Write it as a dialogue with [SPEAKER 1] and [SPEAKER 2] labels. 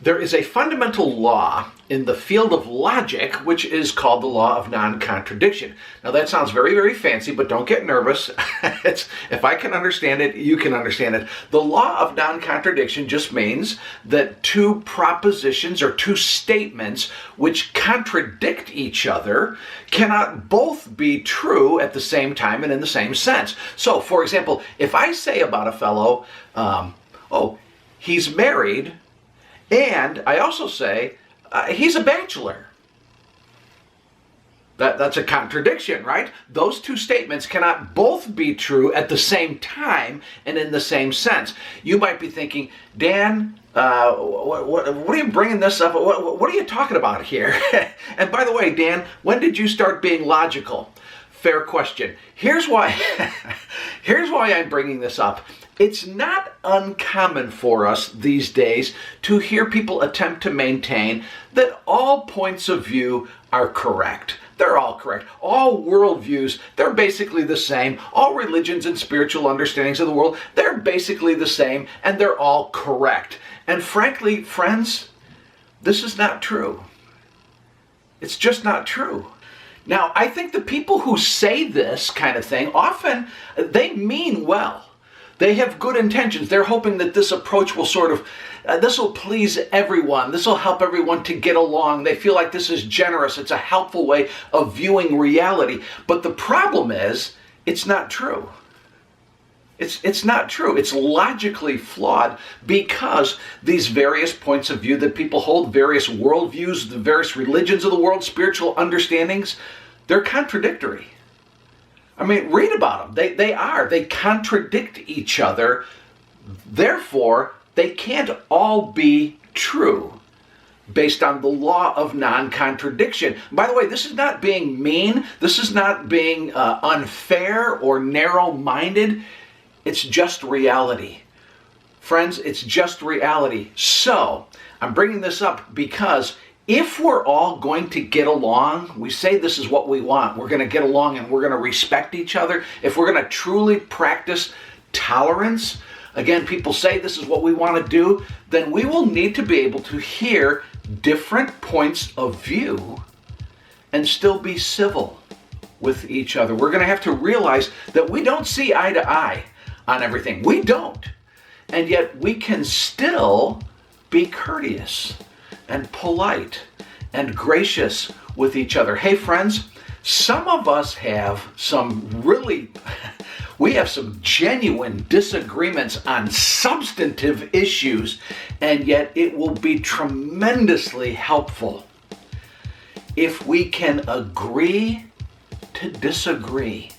[SPEAKER 1] There is a fundamental law in the field of logic, which is called the law of non-contradiction. Now that sounds very, very fancy, but don't get nervous. If I can understand it, you can understand it. The law of non-contradiction just means that two propositions or two statements which contradict each other cannot both be true at the same time and in the same sense. So, for example, if I say about a fellow, oh, he's married, and I also say, he's a bachelor. That's a contradiction, right? Those two statements cannot both be true at the same time and in the same sense. You might be thinking, Dan, what are you bringing this up? What are you talking about here? And by the way, Dan, when did you start being logical? Fair question. Here's why I'm bringing this up. It's not uncommon for us these days to hear people attempt to maintain that all points of view are correct. They're all correct. All worldviews, they're basically the same. All religions and spiritual understandings of the world, they're basically the same, and they're all correct. And frankly, friends, this is not true. It's just not true. Now, I think the people who say this kind of thing, often they mean well. They have good intentions. They're hoping that this approach will this will please everyone. This will help everyone to get along. They feel like this is generous. It's a helpful way of viewing reality. But the problem is, it's not true. It's not true. It's logically flawed because these various points of view that people hold, various worldviews, the various religions of the world, spiritual understandings, they're contradictory. I mean, read about them. They contradict each other. Therefore, they can't all be true based on the law of non-contradiction. By the way, this is not being mean. This is not being unfair or narrow-minded. It's just reality. Friends, it's just reality. So, I'm bringing this up because if we're all going to get along, we say this is what we want, we're going to get along and we're going to respect each other, if we're going to truly practice tolerance, again, people say this is what we want to do, then we will need to be able to hear different points of view and still be civil with each other. We're going to have to realize that we don't see eye to eye on everything. We don't. And yet we can still be courteous and polite and gracious with each other. Hey friends, some of us have we have some genuine disagreements on substantive issues, and yet it will be tremendously helpful if we can agree to disagree.